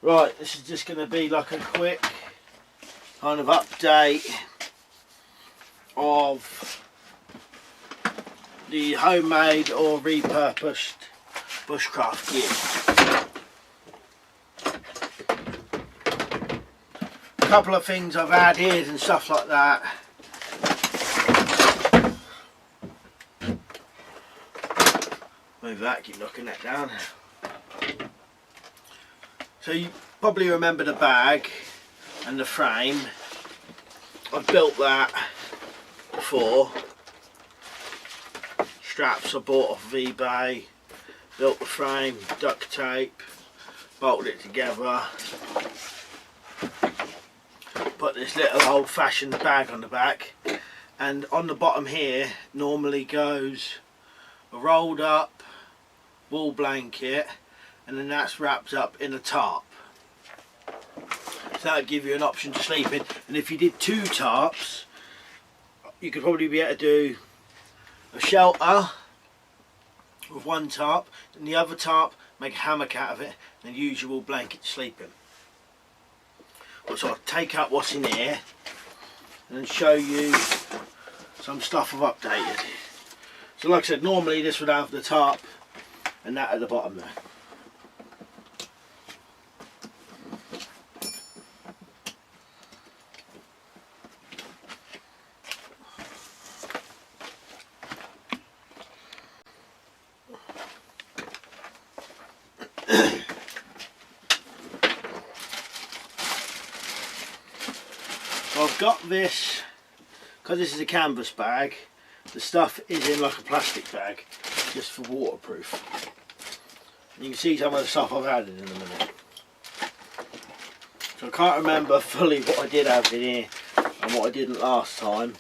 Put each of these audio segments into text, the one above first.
Right, this is just going to be like a quick kind of update of the homemade or repurposed bushcraft gear. A couple of things I've added and stuff like that. Move that, keep knocking that down. So you probably remember the bag and the frame. I've built that before. Straps I bought off of eBay, built the frame, duct tape, bolted it together, put this little old-fashioned bag on the back, and on the bottom here normally goes a rolled up wool blanket, and then that's wrapped up in a tarp. So that'll give you an option to sleep in. And if you did 2 tarps, you could probably be able to do a shelter with 1 tarp, and the other tarp make a hammock out of it, and use your wool blanket to sleep in. So I'll take out what's in here and show you some stuff I've updated. So like I said, normally this would have the tarp and that at the bottom there. So I've got this, because this is a canvas bag, the stuff is in like a plastic bag, just for waterproof. And you can see some of the stuff I've added in a minute. So I can't remember fully what I did have in here and what I didn't last time,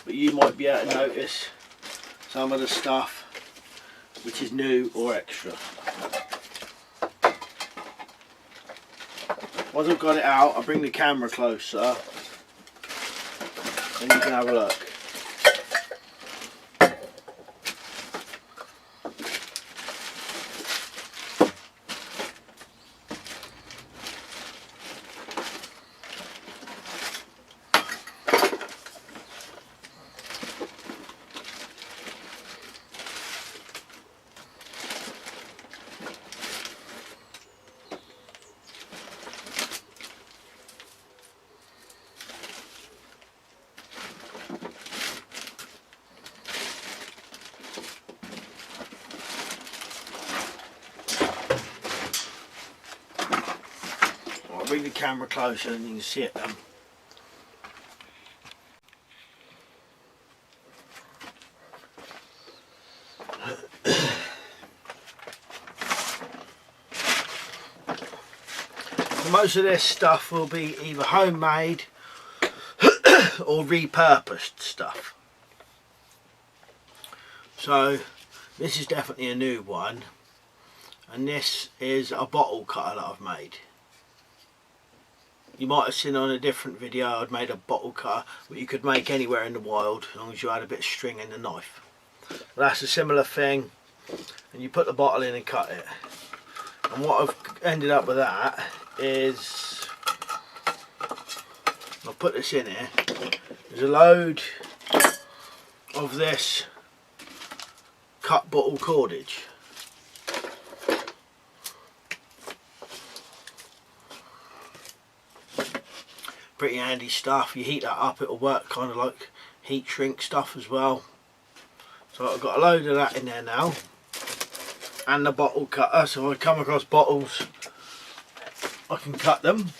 but you might be able to notice some of the stuff which is new or extra. Once I've got it out, I'll bring the camera closer and you can have a look. Bring the camera closer and you can see it then. Most of this stuff will be either homemade or repurposed stuff. So this is definitely a new one, and this is a bottle cutter that I've made. You might have seen on a different video I'd made a bottle cutter, but you could make anywhere in the wild as long as you had a bit of string and a knife. But that's a similar thing, and you put the bottle in and cut it. And what I've ended up with that is, I'll put this in here, there's a load of this cut bottle cordage. Pretty handy stuff. You heat that up, it'll work kind of like heat shrink stuff as well. So I've got a load of that in there now, and the bottle cutter, so if I come across bottles I can cut them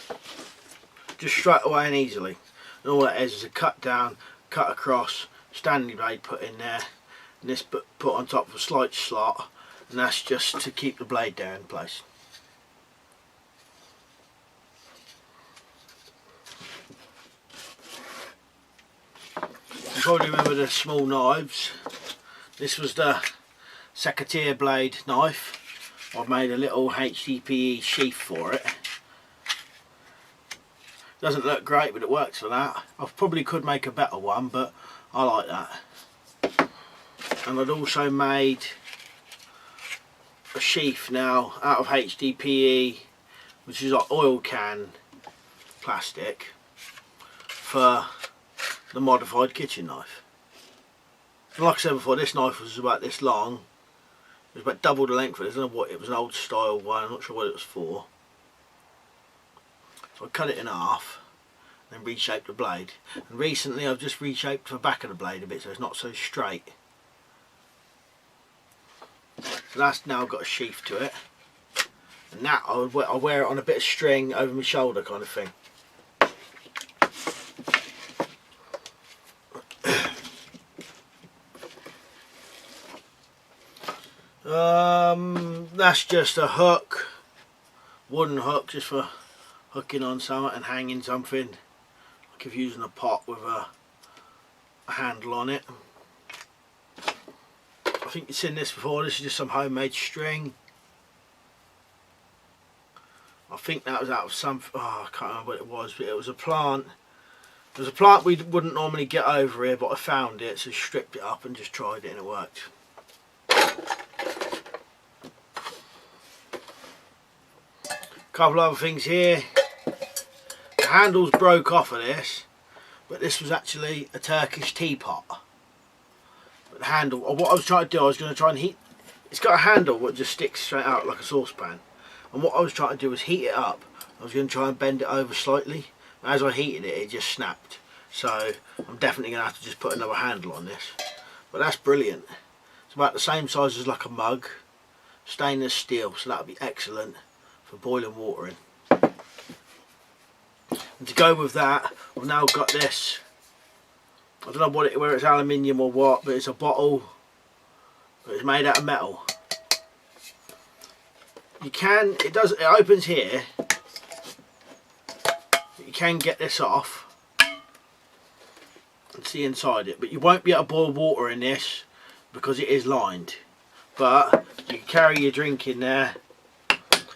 just straight away and easily. And all that is a cut down, cut across, Stanley blade put in there, and this put on top of a slight slot, and that's just to keep the blade down in place. You probably remember the small knives. This was the secateurs blade knife. I've made a little HDPE sheath for it. Doesn't look great, but it works for that. I probably could make a better one, but I like that. And I'd also made a sheath now out of HDPE which is like oil can plastic for the modified kitchen knife. And like I said before, this knife was about this long. It was about double the length of it. I don't know what, it was an old style one, I'm not sure what it was for. So I cut it in half and reshaped the blade. And recently I've just reshaped the back of the blade a bit so it's not so straight. So that's now got a sheath to it. And that I'll wear it on a bit of string over my shoulder kind of thing. That's just a hook, wooden hook, just for hooking on something and hanging something, like if you're using a pot with a handle on it. I think you've seen this before. This is just some homemade string. I think that was out of some, I can't remember what it was, but it was a plant. It was a plant we wouldn't normally get over here, but I found it, so stripped it up and just tried it and it worked. Couple other things here. The handles broke off of this, but this was actually a Turkish teapot. But the handle, or what I was trying to do, I was going to try and heat. It's got a handle that just sticks straight out like a saucepan, and what I was trying to do was heat it up. I was going to try and bend it over slightly. As I heated it, it just snapped. So I'm definitely going to have to just put another handle on this. But that's brilliant. It's about the same size as like a mug, stainless steel, so that'll be excellent for boiling water in. And to go with that, I've now got this. I don't know what it, whether it's aluminium or what, but it's a bottle. But it's made out of metal. You can, it opens here. You can get this off and see inside it, but you won't be able to boil water in this because it is lined. But you can carry your drink in there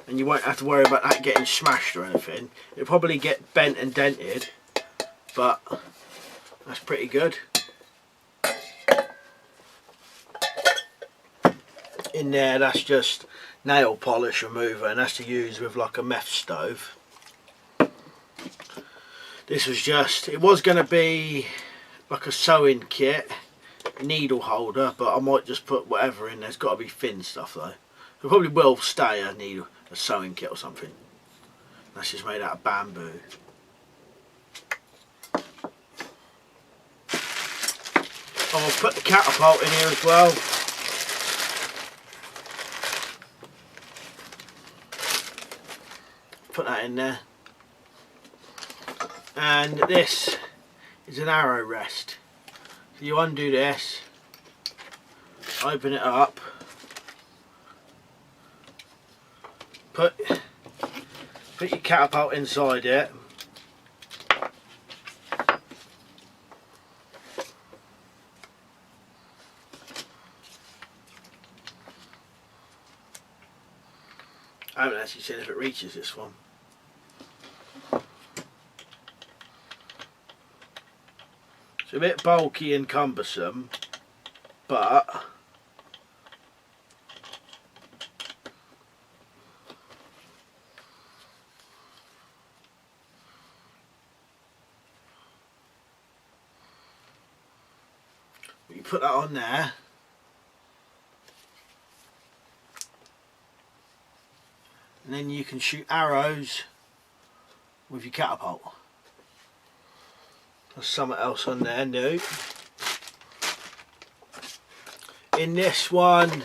and you won't have to worry about that getting smashed or anything. It'll probably get bent and dented, but that's pretty good. In there, that's just nail polish remover, and that's to use with like a meth stove. This was just, it was going to be like a sewing kit, needle holder, but I might just put whatever in there. It's got to be thin stuff though. It probably will stay a needle, a sewing kit or something. That's just made out of bamboo. I'll put the catapult in here as well. Put that in there. And this is an arrow rest. So you undo this, open it up, put your catapult inside it, I haven't actually seen if it reaches this one. It's a bit bulky and cumbersome, but you put that on there, and then you can shoot arrows with your catapult. There's something else on there new. In this one,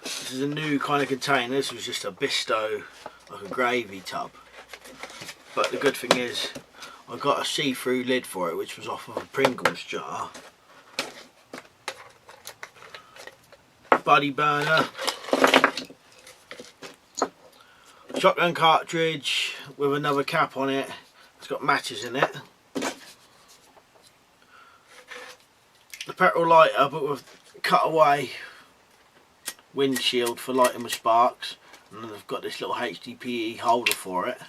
this is a new kind of container. This was just a Bisto, like a gravy tub. But the good thing is, I got a see-through lid for it, which was off of a Pringles jar. Buddy burner. Shotgun cartridge with another cap on it. It's got matches in it. The petrol lighter, but with cutaway windshield for lighting with sparks, and then I've got this little HDPE holder for it.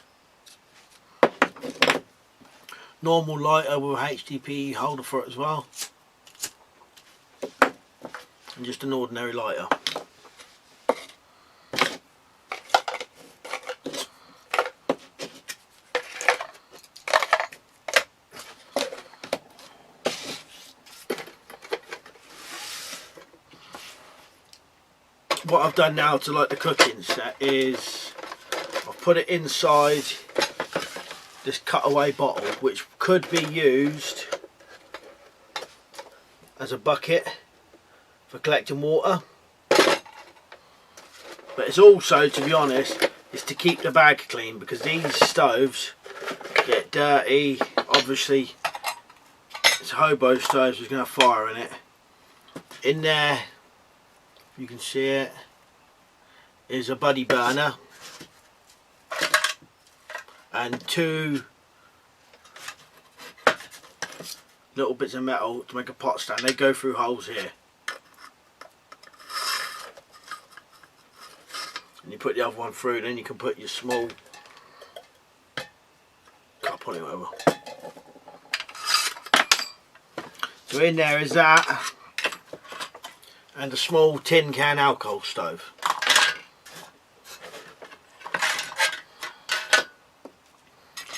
Normal lighter with a HDPE holder for it as well, and just an ordinary lighter. what I've done now to like the cooking set is I've put it inside this cutaway bottle, which could be used as a bucket for collecting water, but it's also, to be honest, is to keep the bag clean, because these stoves get dirty. Obviously it's hobo stoves, there's going to have fire in it. In there, you can see it, is a buddy burner and 2 little bits of metal to make a pot stand. They go through holes here, and you put the other one through, then you can put your small cup on it, whatever. So in there is that, and a small tin can alcohol stove.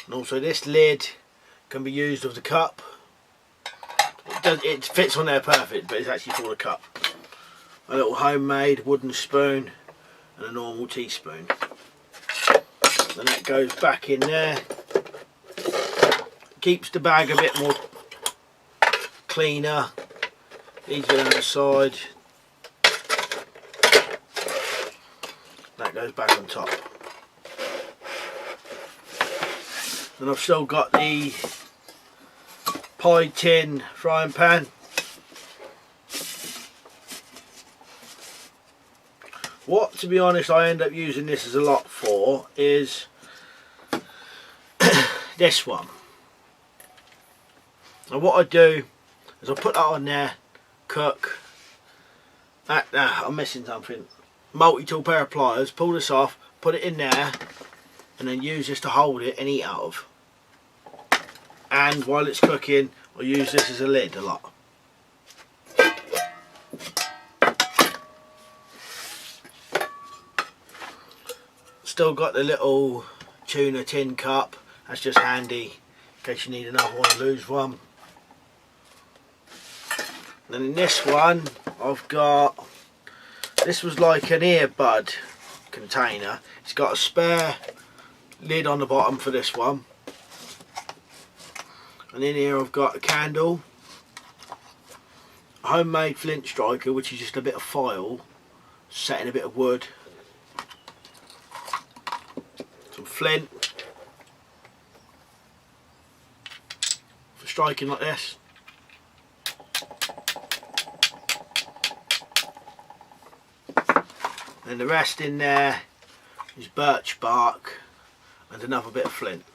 And also this lid can be used with the cup. It fits on there perfect, but it's actually for the cup. A little homemade wooden spoon and a normal teaspoon. And that goes back in there. Keeps the bag a bit more cleaner, easier on the side. That goes back on top. And I've still got the pie tin frying pan. What, to be honest, I end up using this as a lot for is this one. And what I do is I put that on there, cook. I'm missing something. Multi-tool pair of pliers, pull this off, put it in there, and then use this to hold it and eat out of. And while it's cooking, I use this as a lid a lot. Still got the little tuna tin cup. That's just handy in case you need another one, lose one. And in this one, I've got, this was like an earbud container. It's got a spare lid on the bottom for this one. And in here I've got a candle, a homemade flint striker, which is just a bit of file set in a bit of wood, some flint for striking like this, and the rest in there is birch bark and another bit of flint.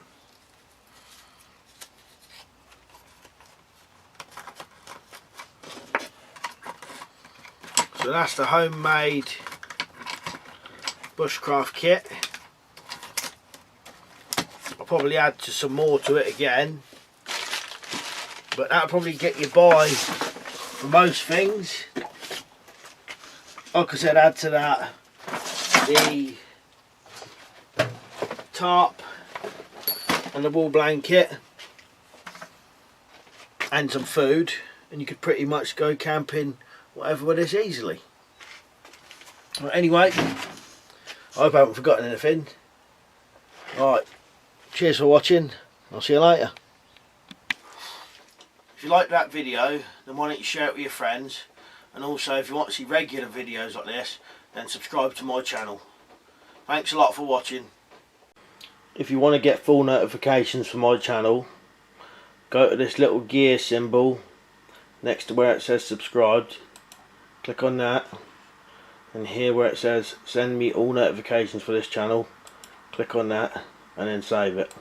So that's the homemade bushcraft kit. I'll probably add some more to it again, but that'll probably get you by for most things. Like I said, add to that the tarp and the wool blanket and some food, and you could pretty much go camping whatever with this easily. Well, anyway, I hope I haven't forgotten anything. Alright, cheers for watching. I'll see you later. If you liked that video, then why don't you share it with your friends, and also if you want to see regular videos like this, then subscribe to my channel. Thanks a lot for watching. If you want to get full notifications for my channel, go to this little gear symbol next to where it says subscribed. Click on that, and here where it says send me all notifications for this channel, click on that and then save it.